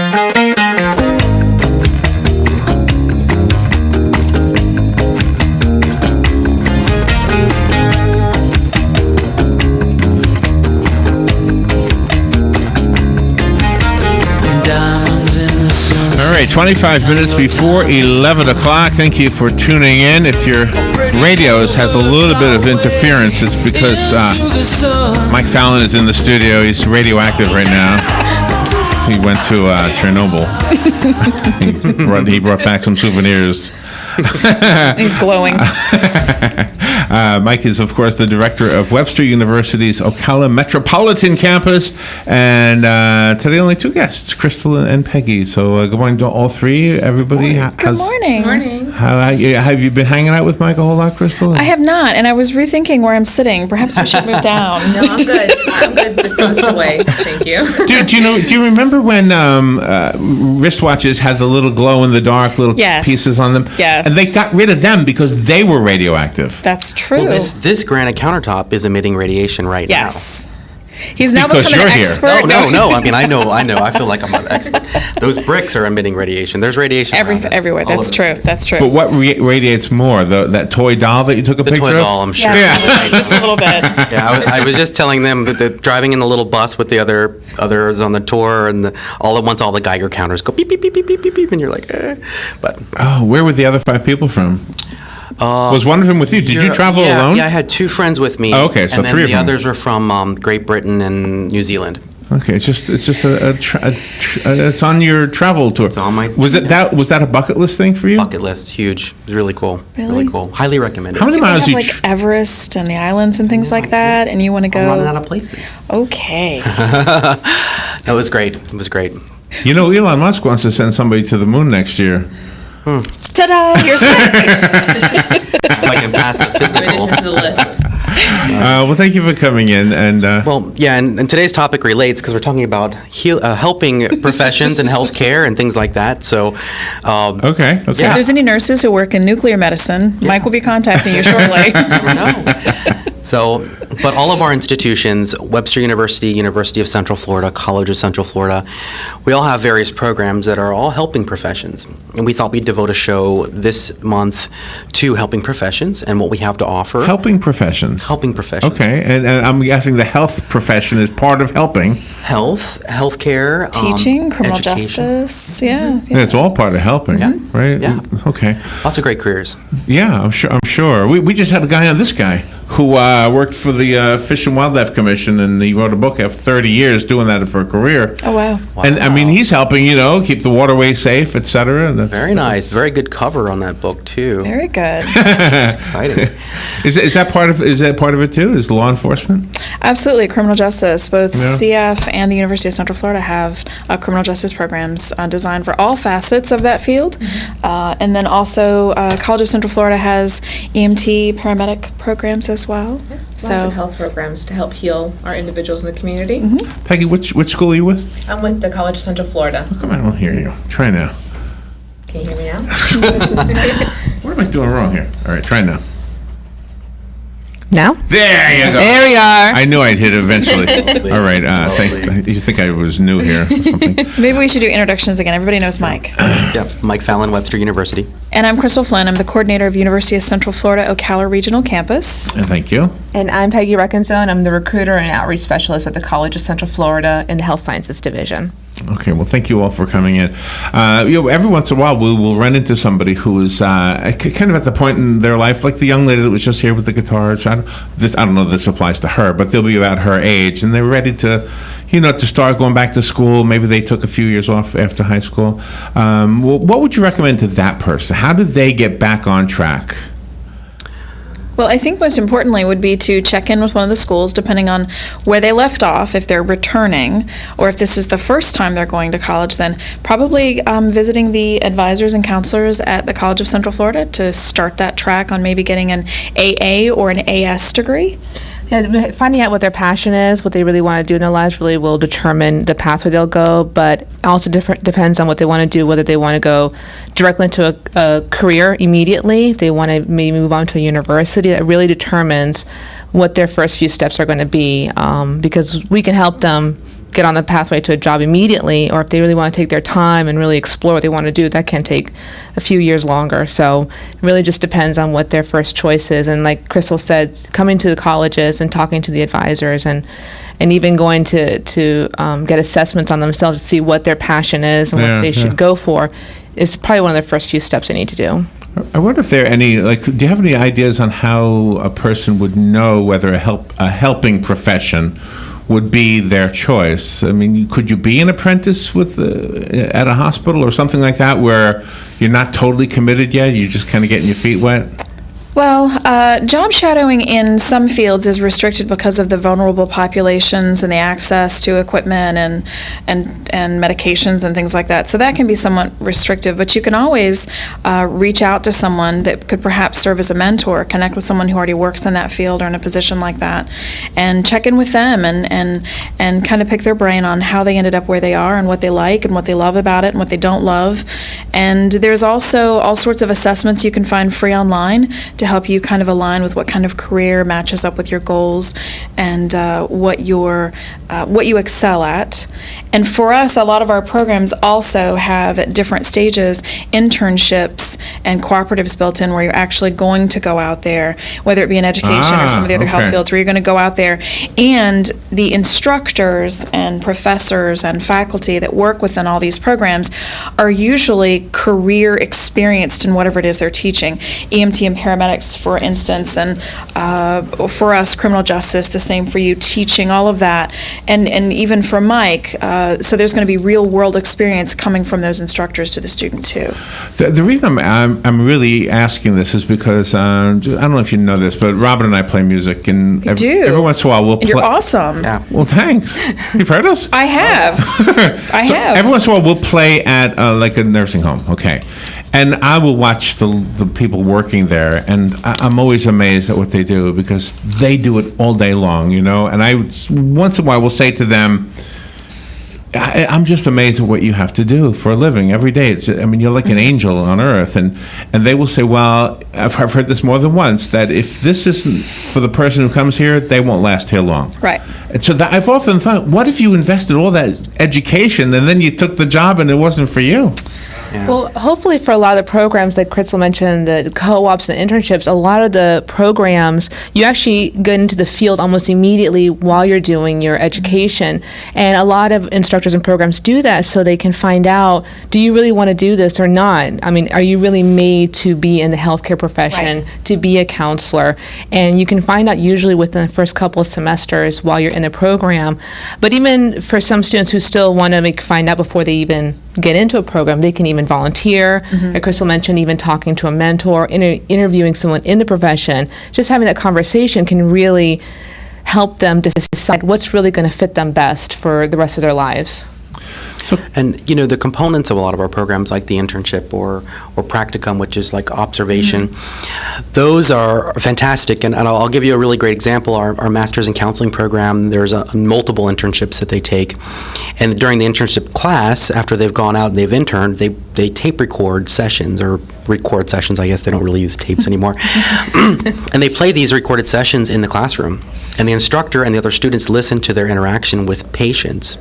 All right, 25 minutes before 11 o'clock. Thank you for tuning in. If your radios has a little bit of interference, it's because Mike Fallon is in the studio. He's radioactive right now. He went to Chernobyl. He brought back some souvenirs. He's glowing. Mike is, of course, the director of Webster University's Ocala Metropolitan Campus. And today only two guests, Crystal and Peggy. So good morning to all three, everybody. Good morning. Morning. Have you been hanging out with Mike a whole lot, Crystal? I have not, and I was rethinking where I'm sitting. Perhaps we should move down. No, I'm good. I'm good the furthest away. Thank you. Do you remember when wristwatches had the little glow in the dark little pieces on them? Yes. And they got rid of them because they were radioactive. That's true. Well, this granite countertop is emitting radiation right now. Yes. He's now Because become an you're here. expert. No. I mean, I know. I feel like I'm an expert. Those bricks are emitting radiation. There's radiation around us, everywhere. all That's over the true. place. That's true. But what radiates more? That toy doll that you took a The picture toy of? doll, I'm sure. Yeah, just a little bit. Yeah, I was just telling them that driving in the little bus with the others on the tour, and all at once all the Geiger counters go beep beep beep beep beep beep beep, and you're like, eh. But where were the other 5 people from? Was one of them with you? Did you travel alone? Yeah, I had 2 friends with me. Oh, okay, so and then 3 of the them. others are from Great Britain and New Zealand. Okay, it's just it's on your travel tour. It's on my- Was that a bucket list thing for you? Bucket list, huge. It was really cool. Really? cool. Highly recommended. How many So we miles have you like Everest and the islands and things like that, and you want to I'm running out go? of places. Okay. It was great. It was great. You know, Elon Musk wants to send somebody to the moon next year. Ta-da! Here's Mike. If I can pass the In physical. addition to the list. Well, thank you for coming in. And Well, yeah, and today's topic relates because we're talking about helping professions in healthcare and things like that. So, okay. So if there's any nurses who work in nuclear medicine, Mike will be contacting you shortly. never know. So, but all of our institutions, Webster University, University of Central Florida, College of Central Florida, we all have various programs that are all helping professions. And we thought we'd devote a show this month to helping professions and what we have to offer. Helping professions. Helping professions. Okay, and I'm guessing the health profession is part of helping. Healthcare. Teaching, criminal education. justice, yeah. Yeah, it's all part of helping, right? Yeah. Okay. Lots of great careers. Yeah, I'm sure. We just had a guy on this guy who worked for the Fish and Wildlife Commission, and he wrote a book after 30 years doing that for a career. Oh, wow. And I mean, he's helping, keep the waterways safe, et cetera. Very nice. Very good cover on that book too. Very good. Exciting. Is that part of it too? Is law enforcement? Absolutely. Criminal justice. Both Yeah. CF and the University of Central Florida have criminal justice programs designed for all facets of that field. And then also College of Central Florida has EMT paramedic programs as well. Lots of health programs to help heal our individuals in the community. Peggy, which school are you with? I'm with the College of Central Florida. Come on, I don't hear you. Try now. Can you hear me now? What am I doing wrong here? All right, try now. Now? There you go. There we are. I knew I'd hit it eventually. All right. You think I was new here or something? So maybe we should do introductions again. Everybody knows Mike. Yeah, Mike Fallon, Webster University. And I'm Crystal Flynn. I'm the coordinator of University of Central Florida Ocala Regional Campus. And thank you. And I'm Peggy Recanzone. I'm the recruiter and outreach specialist at the College of Central Florida in the Health Sciences Division. Okay, well, thank you all for coming in. Every once in a while, we'll run into somebody who is kind of at the point in their life, like the young lady that was just here with the guitar. I don't know if this applies to her, but they'll be about her age, and they're ready to start going back to school. Maybe they took a few years off after high school. What would you recommend to that person? How do they get back on track? Well, I think most importantly would be to check in with one of the schools, depending on where they left off, if they're returning, or if this is the first time they're going to college, then probably visiting the advisors and counselors at the College of Central Florida to start that track on maybe getting an AA or an AS degree. Yeah, finding out what their passion is, what they really want to do in their lives, really will determine the pathway they'll go. But also depends on what they want to do, whether they want to go directly into a career immediately, if they want to maybe move on to a university. That really determines what their first few steps are going to be, because we can help them get on the pathway to a job immediately, or if they really want to take their time and really explore what they want to do, that can take a few years longer. So it really just depends on what their first choice is. And like Crystal said, coming to the colleges and talking to the advisors and even going to get assessments on themselves to see what their passion is and what they should go for is probably one of the first few steps they need to do. I wonder if there are any, like, do you have any ideas on how a person would know whether a helping profession would be their choice? I mean, could you be an apprentice at a hospital or something like that where you're not totally committed yet, you're just kind of getting your feet wet? Well, job shadowing in some fields is restricted because of the vulnerable populations and the access to equipment and medications and things like that. So that can be somewhat restrictive, but you can always reach out to someone that could perhaps serve as a mentor, connect with someone who already works in that field or in a position like that, and check in with them and kind of pick their brain on how they ended up where they are and what they like and what they love about it and what they don't love. And there's also all sorts of assessments you can find free online to help you kind of align with what kind of career matches up with your goals and what you excel at. And for us, a lot of our programs also have at different stages internships and cooperatives built in where you're actually going to go out there, whether it be in education or some of the other health fields, where you're going to go out there. And the instructors and professors and faculty that work within all these programs are usually career experienced in whatever it is they're teaching. EMT and paramedics, for instance, and for us, criminal justice, the same for you, teaching, all of that. And even for Mike, so there's going to be real world experience coming from those instructors to the student too. The reason I'm really asking this is because I don't know if you know this, but Robin and I play music, and every once in a while we'll play. You're awesome. Yeah. Well, thanks. You've heard us? I have. I have. Every once in a while we'll play at like a nursing home, okay? And I will watch the people working there, and I'm always amazed at what they do because they do it all day long, you know? And I once in a while will say to them, I'm just amazed at what you have to do for a living every day. You're like an angel on earth. And they will say, well, I've heard this more than once, that if this isn't for the person who comes here, they won't last here long. Right. And so I've often thought, what if you invested all that education and then you took the job and it wasn't for you? Yeah. Well, hopefully for a lot of the programs, like Crystal mentioned, the co-ops and internships, a lot of the programs, you actually get into the field almost immediately while you're doing your education. And a lot of instructors and programs do that so they can find out, do you really want to do this or not? I mean, are you really made to be in the healthcare profession, to be a counselor? And you can find out usually within the first couple of semesters while you're in the program. But even for some students who still want to find out before they even get into a program, they can even volunteer. Like Crystal mentioned, even talking to a mentor, interviewing someone in the profession, just having that conversation can really help them to decide what's really going to fit them best for the rest of their lives. And the components of a lot of our programs, like the internship or practicum, which is like observation, those are fantastic. And I'll give you a really great example. Our master's in counseling program, there's multiple internships that they take. And during the internship class, after they've gone out and they've interned, they tape record sessions, or record sessions, I guess they don't really use tapes anymore. And they play these recorded sessions in the classroom. And the instructor and the other students listen to their interaction with patients.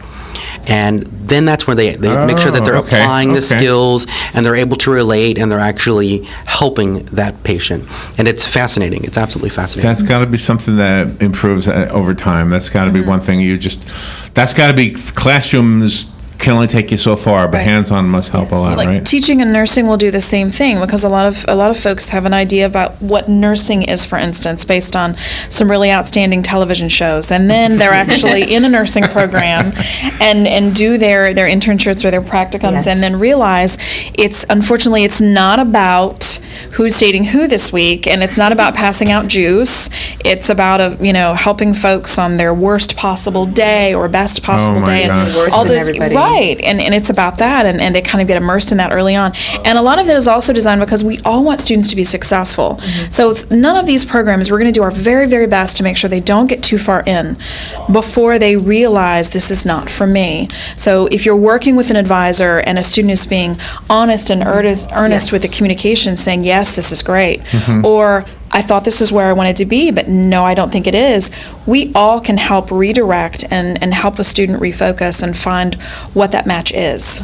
And then that's where they make sure that they're applying the skills and they're able to relate and they're actually helping that patient. And it's fascinating. It's absolutely fascinating. That's got to be something that improves over time. That's got to be one thing that's got to be, classrooms can only take you so far, but hands-on must help a lot, like right? teaching and nursing will do the same thing, because a lot of folks have an idea about what nursing is, for instance, based on some really outstanding television shows, and then they're actually in a nursing program and do their internships or their practicums, and then realize unfortunately it's not about who's dating who this week, and it's not about passing out juice. It's about helping folks on their worst possible day or best possible day, gosh. and Worse all than those everybody. Right, and it's about that, and they kind of get immersed in that early on. And a lot of it is also designed because we all want students to be successful. So none of these programs, we're going to do our very, very best to make sure they don't get too far in before they realize this is not for me. So if you're working with an advisor and a student is being honest and earnest with the communication, saying, yes, this is great, or I thought this is where I wanted to be, but no, I don't think it is. We all can help redirect and help a student refocus and find what that match is.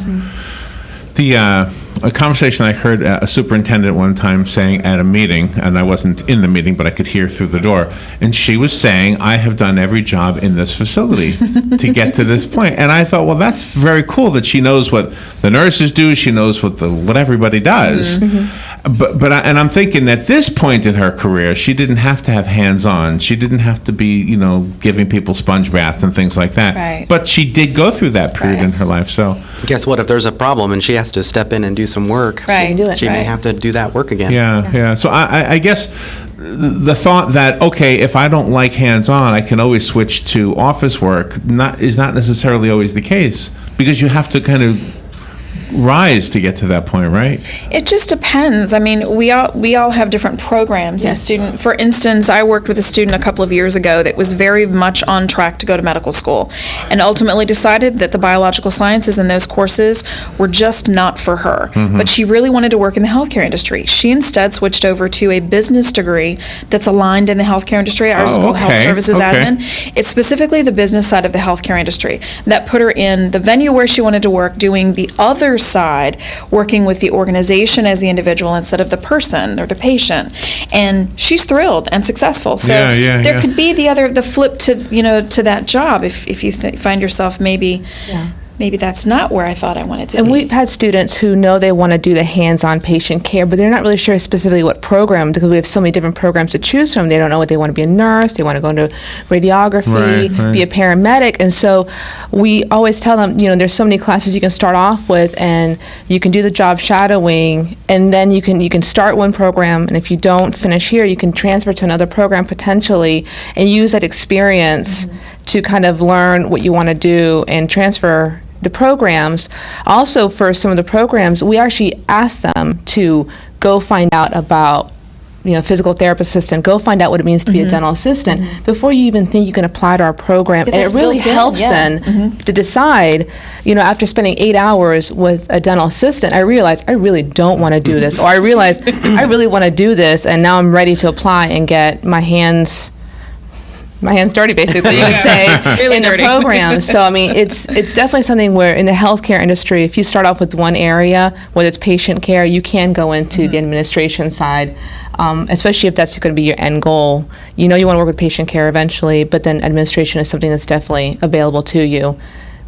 A conversation I heard a superintendent one time saying at a meeting, and I wasn't in the meeting, but I could hear through the door, and she was saying, I have done every job in this facility to get to this point. And I thought, well, that's very cool that she knows what the nurses do, she knows what everybody does. And I'm thinking at this point in her career, she didn't have to have hands-on. She didn't have to be, giving people sponge baths and things like that. Right. But she did go through that period in her life. So Guess what? If there's a problem and she has to step in and do some work, Right. do it, she may right. have to do that work again. yeah. So I guess the thought that, okay, if I don't like hands-on, I can always switch to office work is not necessarily always the case, because you have to kind of rise to get to that point, right? It just depends. I mean, we all have different programs. Yes. A student, for instance, I worked with a student a couple of years ago that was very much on track to go to medical school, and ultimately decided that the biological sciences and those courses were just not for her. But she really wanted to work in the healthcare industry. She instead switched over to a business degree that's aligned in the healthcare industry. Ours is called Health okay, Services okay. Admin. It's specifically the business side of the healthcare industry that put her in the venue where she wanted to work, doing the other side, working with the organization as the individual instead of the person or the patient. And she's thrilled and successful. So Yeah, there yeah. could be the flip to to that job if you find yourself maybe that's not where I thought I wanted to And be. we've had students who know they want to do the hands-on patient care, but they're not really sure specifically what program, because we have so many different programs to choose from. They don't know what they want to be a nurse, they want to go into radiography, Right. be a paramedic. And so we always tell them, there's so many classes you can start off with, and you can do the job shadowing, and then you can start one program, and if you don't finish here, you can transfer to another program potentially and use that experience to kind of learn what you want to do and transfer the programs. Also, for some of the programs, we actually ask them to go find out about physical therapist assistant, go find out what it means to be a dental assistant before you even think you can apply to our program. And it that's really built in, helps yeah. then to decide, after spending 8 hours with a dental assistant, I realized I really don't want to do this, or I realized I really want to do this, and now I'm ready to apply and get my hands dirty, basically, you could say, Really in dirty. the program. So, I mean, it's definitely something where in the healthcare industry, if you start off with one area, whether it's patient care, you can go into the administration side, especially if that's going to be your end goal. You want to work with patient care eventually, but then administration is something that's definitely available to you.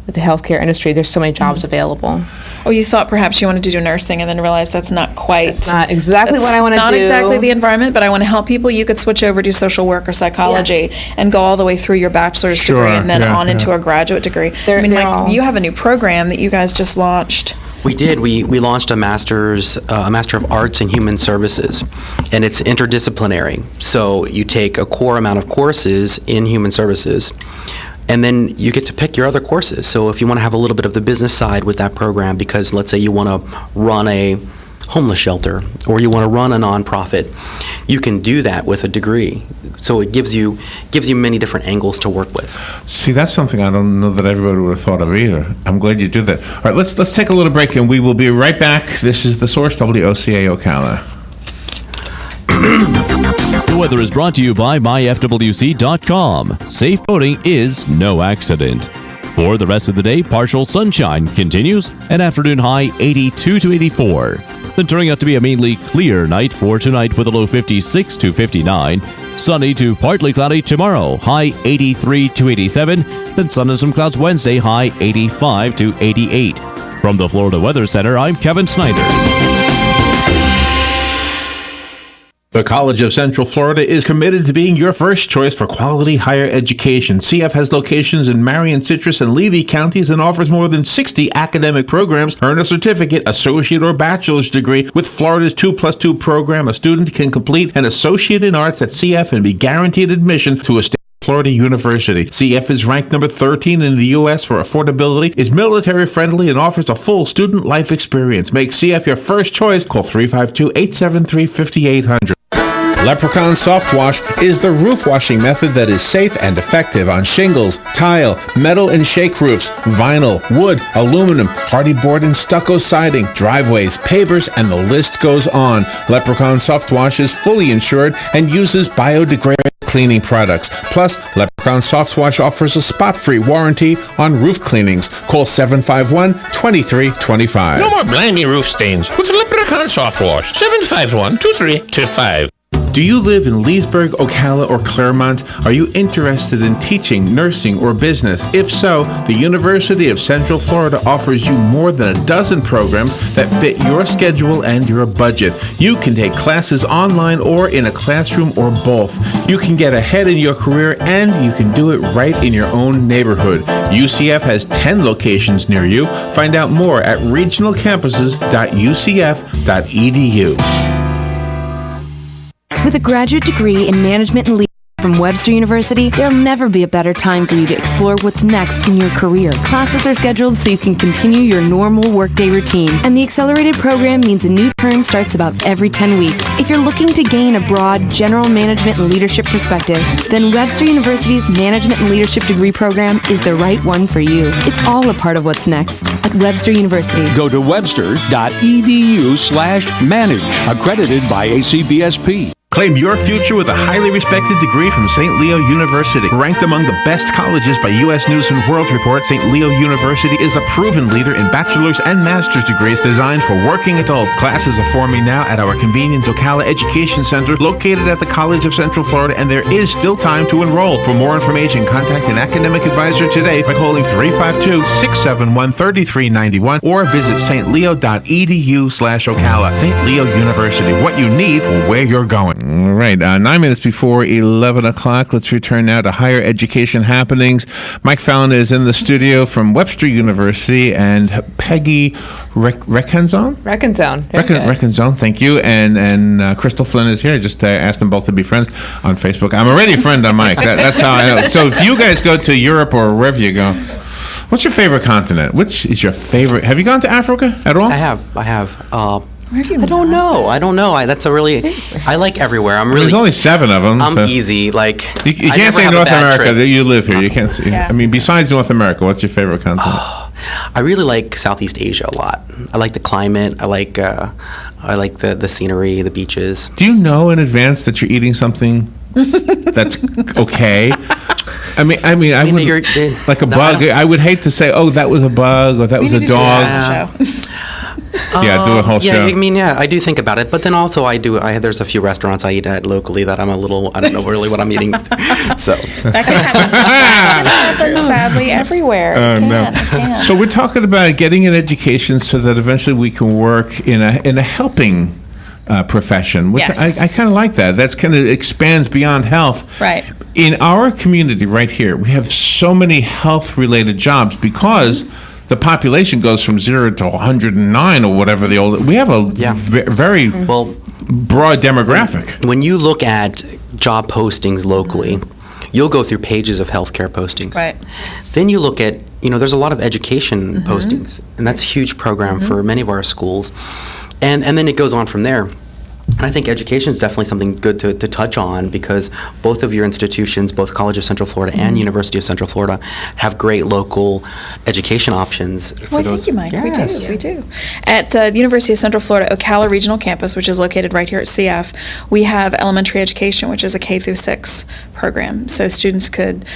With the healthcare industry, there's so many jobs available. Or you thought perhaps you wanted to do nursing and then realized that's not quite. It's not exactly what I want to do. Not exactly the environment, but I want to help people. You could switch over to social work or psychology and go all the way through your bachelor's Sure, degree and then yeah, on into a graduate degree. They're Mike, all- you have a new program that you guys just launched. We did. We launched a Master of Arts in Human Services, and it's interdisciplinary. So you take a core amount of courses in human services, and then you get to pick your other courses. So if you want to have a little bit of the business side with that program, because let's say you want to run a homeless shelter or you want to run a nonprofit, you can do that with a degree. So it gives you many different angles to work with. See, that's something I don't know that everybody would have thought of either. I'm glad you do that. All right, let's take a little break, and we will be right back. This is The Source, WOCA Ocala. The weather is brought to you by myfwc.com. Safe boating is no accident. For the rest of the day, partial sunshine continues, an afternoon high 82 to 84. Then turning out to be a mainly clear night for tonight with a low 56 to 59. Sunny to partly cloudy tomorrow, high 83 to 87. Then sun and some clouds Wednesday, high 85 to 88. From the Florida Weather Center, I'm Kevin Snyder. The College of Central Florida is committed to being your first choice for quality higher education. CF has locations in Marion, Citrus, and Levy counties and offers more than 60 academic programs. Earn a certificate, associate, or bachelor's degree. With Florida's 2+2 program, a student can complete an associate in arts at CF and be guaranteed admission to a state Florida University. CF is ranked number 13 in the U.S. for affordability, is military friendly, and offers a full student life experience. Make CF your first choice. Call 352-873-5800. Leprechaun Soft Wash is the roof washing method that is safe and effective on shingles, tile, metal and shake roofs, vinyl, wood, aluminum, hardy board and stucco siding, driveways, pavers, and the list goes on. Leprechaun Soft Wash is fully insured and uses biodegradable cleaning products. Plus, Leprechaun Soft Wash offers a spot-free warranty on roof cleanings. Call 751-2325. No more blimey roof stains with Leprechaun Soft Wash. 751-2325. Do you live in Leesburg, Ocala, or Claremont? Are you interested in teaching, nursing, or business? If so, the University of Central Florida offers you more than a dozen programs that fit your schedule and your budget. You can take classes online or in a classroom or both. You can get ahead in your career and you can do it right in your own neighborhood. UCF has 10 locations near you. Find out more at regionalcampuses.ucf.edu. With a graduate degree in management and leadership from Webster University, there'll never be a better time for you to explore what's next in your career. Classes are scheduled so you can continue your normal workday routine, and the accelerated program means a new term starts about every 10 weeks. If you're looking to gain a broad general management and leadership perspective, then Webster University's Management and Leadership degree program is the right one for you. It's all a part of what's next at Webster University. Go to webster.edu/manage, accredited by ACBSP. Claim your future with a highly respected degree from St. Leo University. Ranked among the best colleges by U.S. News & World Report, St. Leo University is a proven leader in bachelor's and master's degrees designed for working adults. Classes are forming now at our convenient Ocala Education Center located at the College of Central Florida, and there is still time to enroll. For more information, contact an academic advisor today by calling 352-671-3391 or visit stleo.edu/Ocala. St. Leo University, what you need, where you're going. All right, 9 minutes before 11 o'clock. Let's return now to higher education happenings. Mike Fallon is in the studio from Webster University, and Peggy Recanzone? Recanzone. Recanzone, thank you. And Crystal Flynn is here. I just asked them both to be friends on Facebook. I'm already a friend on Mike. That's how I know. So if you guys go to Europe or wherever you go, what's your favorite continent? Which is your favorite? Have you gone to Africa at all? I have. Where have you I don't know. That's a really. I like everywhere. There's only 7 of them. I'm so. easy. Like You I can't never say have a North bad America. trip. You live here. You can't see. Yeah. I mean, besides North America, what's your favorite continent? I really like Southeast Asia a lot. I like the climate. I like the scenery, the beaches. Do you know in advance that you're eating something that's okay? I mean, I would like a bug. I would hate to say, "Oh, that was a bug," or "That was a dog." Yeah, do a whole show. I mean, I do think about it, but then also there's a few restaurants I eat at locally that I don't know really what I'm eating. So That can happen sadly everywhere. It can. So we're talking about getting an education so that eventually we can work in a helping profession, which Yes. I kind of like that. That's kind of expands beyond health. Right. In our community right here, we have so many health-related jobs because the population goes from 0 to 109 or whatever the old. We have a very broad demographic. When you look at job postings locally, you'll go through pages of healthcare postings. Right. Then you look at, there's a lot of education postings, and that's a huge program for many of our schools. And then it goes on from there. And I think education is definitely something good to touch on because both of your institutions, both College of Central Florida and University of Central Florida, have great local education options. Well, thank you, Mike. Yes. We do. At the University of Central Florida Ocala Regional Campus, which is located right here at CF, we have elementary education, which is a K through 6 program. So students could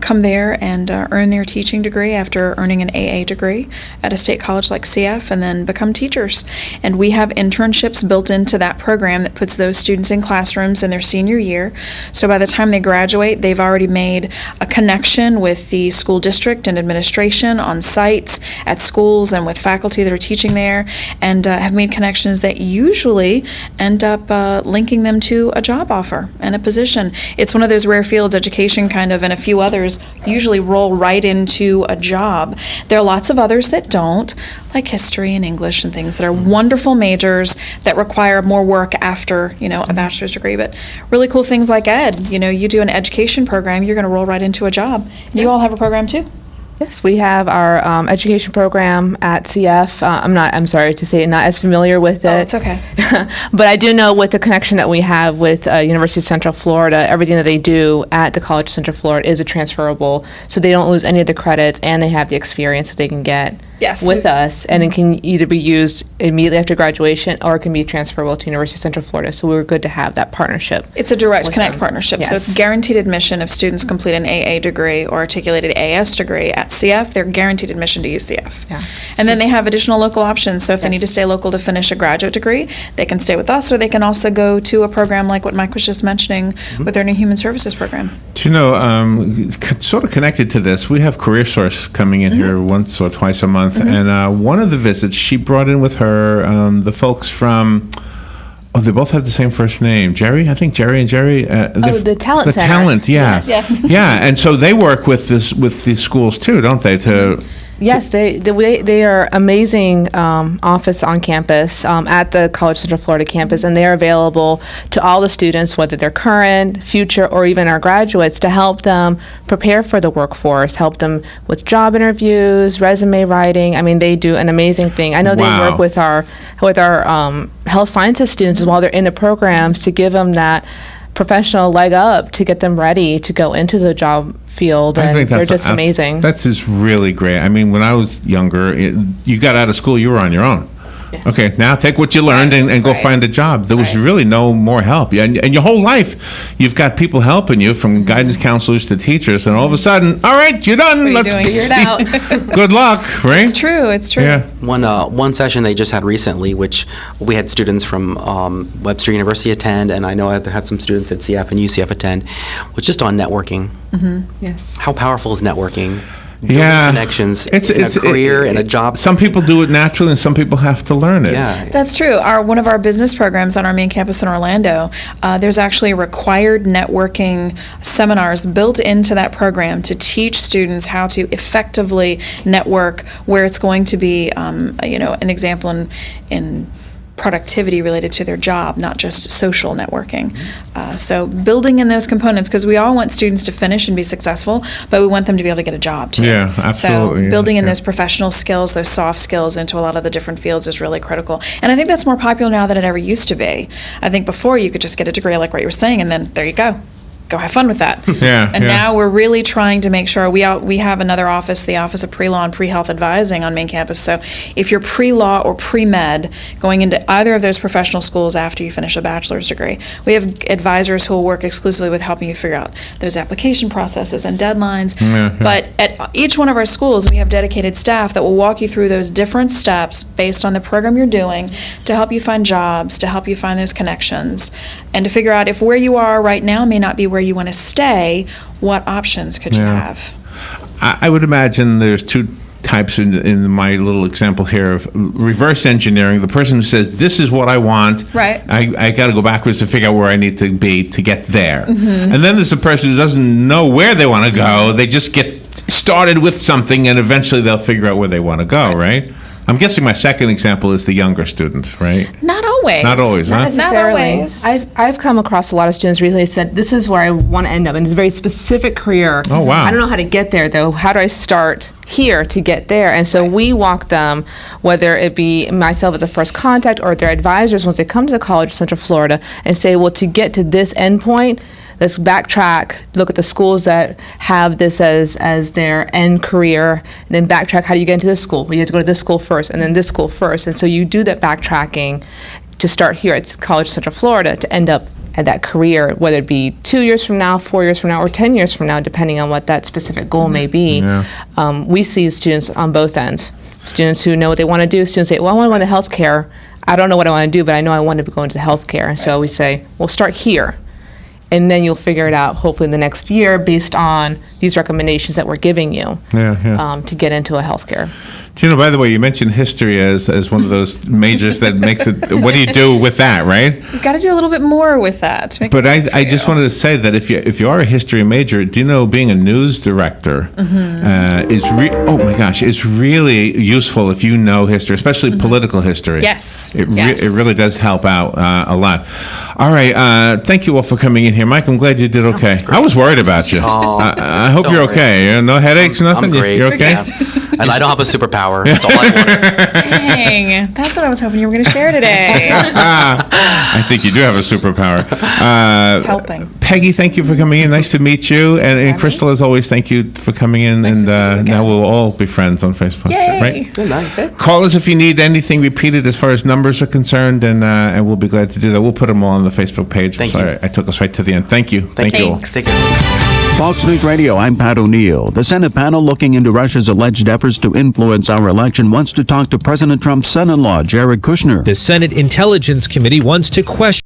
come there and earn their teaching degree after earning an AA degree at a state college like CF and then become teachers. And we have internships built into that program that puts those students in classrooms in their senior year. So by the time they graduate, they've already made a connection with the school district and administration on sites, at schools, and with faculty that are teaching there, and have made connections that usually end up linking them to a job offer and a position. It's one of those rare fields, education kind of, and a few others usually roll right into a job. There are lots of others that don't, like history and English and things that are wonderful majors that require more work after, a bachelor's degree. But really cool things like ed, you do an education program, you're going to roll right into a job. And you all have a program too. Yes, we have our education program at CF. I'm sorry to say, not as familiar with it. Oh, it's okay. But I do know with the connection that we have with University of Central Florida, everything that they do at the College of Central Florida is a transferable, so they don't lose any of the credits, and they have the experience that they can get Yes, with we- us, and it can either be used immediately after graduation or it can be transferable to University of Central Florida. So we were good to have that partnership. It's a direct with connect them. partnership. So Yes. it's guaranteed admission if students complete an AA degree or articulated AS degree at CF. They're guaranteed admission to UCF. Yeah. And then they have additional local options. So if they need to Yes. stay local to finish a graduate degree, they can stay with us, or they can also go to a program like what Mike was just mentioning with their new Human Services program. Do you know, sort of connected to this, we have Career Source coming in here once or twice a month, and one of the visits, she brought in with her the folks from, they both had the same first name, Jerry, I think Jerry and Jerry. The Talent The Center. Talent, yeah. Yes. Yeah, and so they work with these schools too, don't they, to... Yes, they are amazing office on campus at the College of Central Florida campus, and they are available to all the students, whether they're current, future, or even our graduates, to help them prepare for the workforce, help them with job interviews, resume writing. I mean, they do an amazing thing. I know they Wow. work with our health sciences students while they're in the programs to give them that professional leg up to get them ready to go into the job field, and they're just amazing. That's just really great. I mean, when I was younger, you got out of school, you were on your own. Yes. Okay, now take what you learned and go find a job. There was really no more help. And your whole life, you've got people helping you, from guidance counselors to teachers, and all of a sudden, all right, you're done. What are you doing? Figure it out. Good luck, right? It's true. It's true. Yeah. One session they just had recently, which we had students from Webster University attend, and I know I had some students at CF and UCF attend, was just on networking. Yes. How powerful is networking? Building Yeah. connections in a career and a job. Some people do it naturally, and some people have to learn it. Yeah. That's true. One of our business programs on our main campus in Orlando, there's actually required networking seminars built into that program to teach students how to effectively network, where it's going to be, an example in productivity related to their job, not just social networking. So building in those components, because we all want students to finish and be successful, but we want them to be able to get a job too. Yeah, absolutely, So yeah, building in yeah. those professional skills, those soft skills into a lot of the different fields is really critical. And I think that's more popular now than it ever used to be. I think before you could just get a degree like what you were saying, and then there you go. Go have fun with that. Yeah, And yeah. now we're really trying to make sure we have another office, the Office of Pre-Law and Pre-Health Advising on main campus. So if you're pre-law or pre-med going into either of those professional schools after you finish a bachelor's degree, we have advisors who will work exclusively with helping you figure out those application processes and deadlines. Yeah. But at each one of our schools, we have dedicated staff that will walk you through those different steps based on the program you're doing to help you find jobs, to help you find those connections, and to figure out if where you are right now may not be where you want to stay, what options could you Yeah. have? I would imagine there's two types in my little example here of reverse engineering. The person who says, this is what I want. Right. I got to go backwards to figure out where I need to be to get there. And then there's the person who doesn't know where they want to go. They just get started with something, and eventually they'll figure out where they want to go, right? I'm guessing my second example is the younger students, right? Not always. Not always, huh? Not Necessarily. always. I've come across a lot of students recently who said, this is where I want to end up, and it's a very specific career. Oh, wow. I don't know how to get there, though. How do I start here to get there? And so we walk them, whether it be myself as a first contact or their advisors once they come to the College of Central Florida, and say, well, to get to this endpoint, let's backtrack, look at the schools that have this as their end career, and then backtrack, how do you get into this school? Well, you have to go to this school first, and then this school first. And so you do that backtracking to start here at College of Central Florida to end up at that career, whether it be 2 years from now, 4 years from now, or 10 years from now, depending on what that specific goal may be. Yeah. We see students on both ends. Students who know what they want to do, students say, well, I want to go into healthcare. I don't know what I want to do, but I know I want to go into healthcare. And so we say, well, start here. And then you'll figure it out hopefully in the next year based on these recommendations that we're giving you Yeah. to get into a healthcare. Do you know, by the way, you mentioned history as one of those majors that makes it, what do you do with that, right? You've got to do a little bit more with that to make But it work I for just you. wanted to say that if you are a history major, do you know being a news director is really useful if you know history, especially political history. Yes. It Yes. really does help out a lot. All right. Thank you all for coming in here. Mike, I'm glad you did okay. I was worried about you. I hope don't you're worry. okay. No headaches, nothing? I'm great. You're okay? Yeah. And I don't have a superpower. That's all I wanted. Dang, that's what I was hoping you were going to share today. I think you do have a superpower. It's helping. Peggy, thank you for coming in. Nice to meet you. And Crystal, as always, thank you for coming in. Nice to see you again. Now we'll all be friends on Facebook. Yay. Right? Call us if you need anything repeated as far as numbers are concerned, and we'll be glad to do that. We'll put them all on the Facebook page. Thank Sorry, you. I took us right to the end. Thank you. Thank you all. Thanks. Take care. Fox News Radio, I'm Pat O'Neill. The Senate panel looking into Russia's alleged efforts to influence our election wants to talk to President Trump's son-in-law, Jared Kushner. The Senate Intelligence Committee wants to question